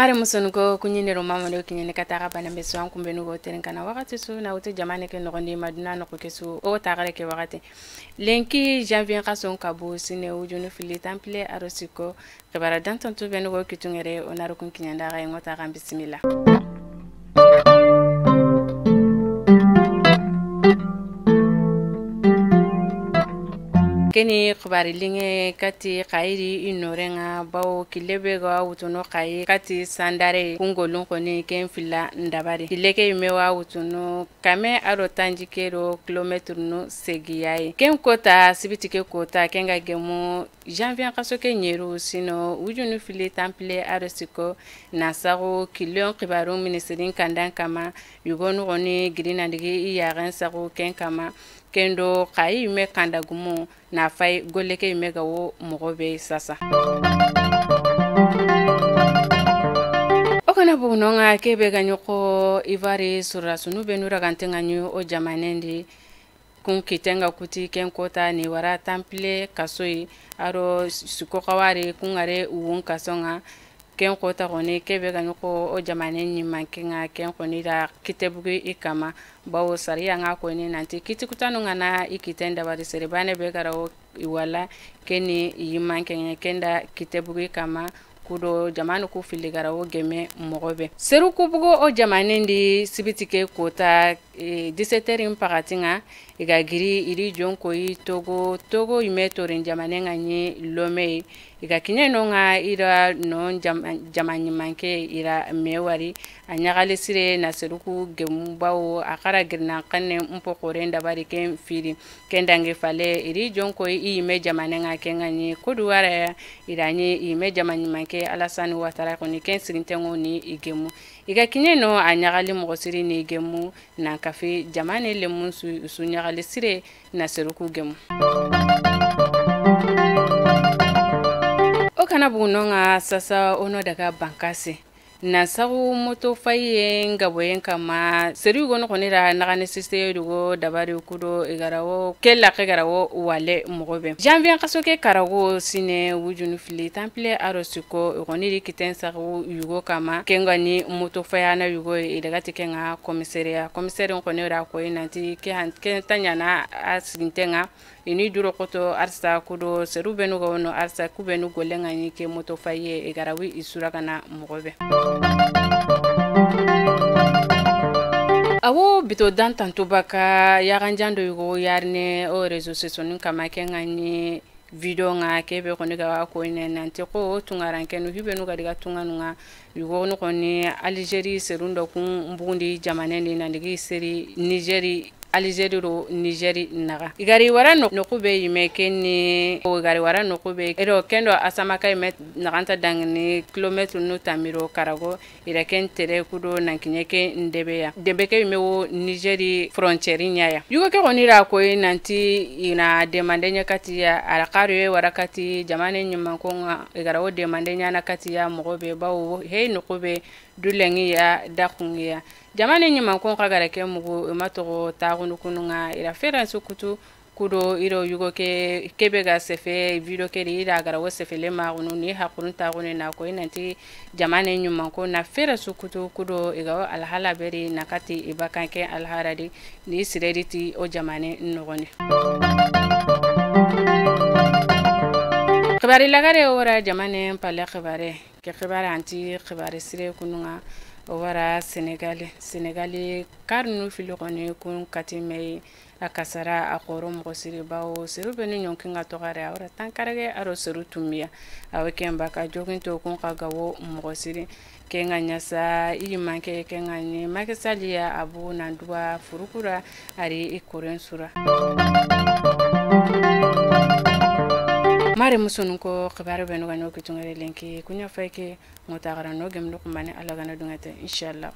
mare musonugo kunyinero mamalo kinyene katara bana beso an kumbenu go teren kana wakati su na wote jamane ke nogondi maduna no kesu o tagare ke wakati lenki janvier kason kabo sine ujunu fili temple arosiko kebara dantantu benu go kitungere onaru kun kinyanda ga ngota ga bismillah keni khbari linge kati khairi inorenga bawo kilebe ga wutuno khai kati sandare kungolun koni ken fila ndabari kileke imewa wutuno kame aro tanjikero kilometru no segiyai ken kota sibitike kota kenga gemu janvier kasoke nyeru sino ujunu fili temple arosiko nasago kilion khibaru ministerin kandan kama yugonu koni girina digi iyagen sago ken kama kendo kai me kandagumo na fay goleke me gawo mogobe sasa okana bunonga kebe ganyoko ivari sura sunu benura gantenganyu o jamanendi kun kitenga kuti ken kota ni wara temple kasoi aro suko kawari kungare uwun kasonga ken kota koni kebe ganyoko o jamanen mankenga ken koni da kitebugi ikama bawo sariya nga ko ni nanti kitikutanu ngana ikitenda bari serebane be garawo iwala keni yimankenga kenda kitebugi kama kudo jamanu ku filigarawo geme mogobe seru kubugo o jamanendi sibitike kota 17h imparatinga igagiri iri jonko yi togo imetorin jamanenga ni lome iga kineno nga ira non jamanyi manke ira mewari anyagali sire na seruku gembawo akara girna kanne mpokore ndabari ken firi kendange fale iri jonko yi ime jamanenga kenga ni kuduwara iranye ime jamanyi manke Alassane Ouattara koni ken sirintengo ni igemu iga kineno anyagali mogosiri ni igemu na kafi jamane le munsu sunyagali sire na seruku gemu okana bunonga sasa ono daga bankase na sagu moto faye ngaboyen kama seri gono konira nagane siste dugo dabari kudo igarawo kella kegarawo wale mogobe janvier kasoke karago sine wujunu fili temple arosiko goniri kiten sagu yugo kama kengani moto fayana yugo idagati kenga komisaria konira ko inanti ke tanyana asintenga ini duro koto arsa kudo serubenu gono arsa kubenu golenga ni ke moto faye igarawi isura kana mogobe awo bito dantantu baka yaganjando yugo yarne o réseaux sociaux kama kenga ni video nga kebe koni ga ko ne nanti ko tungaranke no hibenu ga diga tunganunga yugo no koni Algérie serundo kun mbundi jamaneni nandigi seri Nigeri naga igari wara no kube yimekeni o igari wara no kube ero kendo asamaka imet naganta dangni kilometru no tamiro karago iraken tere kudo nankinyeke ndebeke yimewo Nigeri frontiere nyaya yugo ke onira ko nanti ina demande nyakati ya alqari warakati jamane nyumankonga igarawo demande nyana kati ya mogobe bawo he no kube dulengi ya dakungi ya jamane nyima kon kagara ke mugo matogo taagunu kununga ira feransu kutu kudo iro yugo ke kebega sefe video ke ira gara wo sefe le maagunu ni hakurun taagunu na ko inanti jamane nyima kon na feransu kutu kudo igawo alhala beri nakati ibakanke alharadi ni sireriti o jamane nogoni khibari lagare ora jamane pale khibare ke khibare anti khibare sire kununga wara Senegali karnu fili koni kun katime akasara akoro mgosiri bawo seru benu nyonkinga togare awra tankarage aro seru tumia awekemba ka joginto kun kagawo mgosiri kenga nyasa imanke kenga ni makesalia abu nandua furukura ari ikorensura mare musunko khibare benu gano kitungere lenki kunya fake mutagara no gemlo kumane alagana dungate inshallah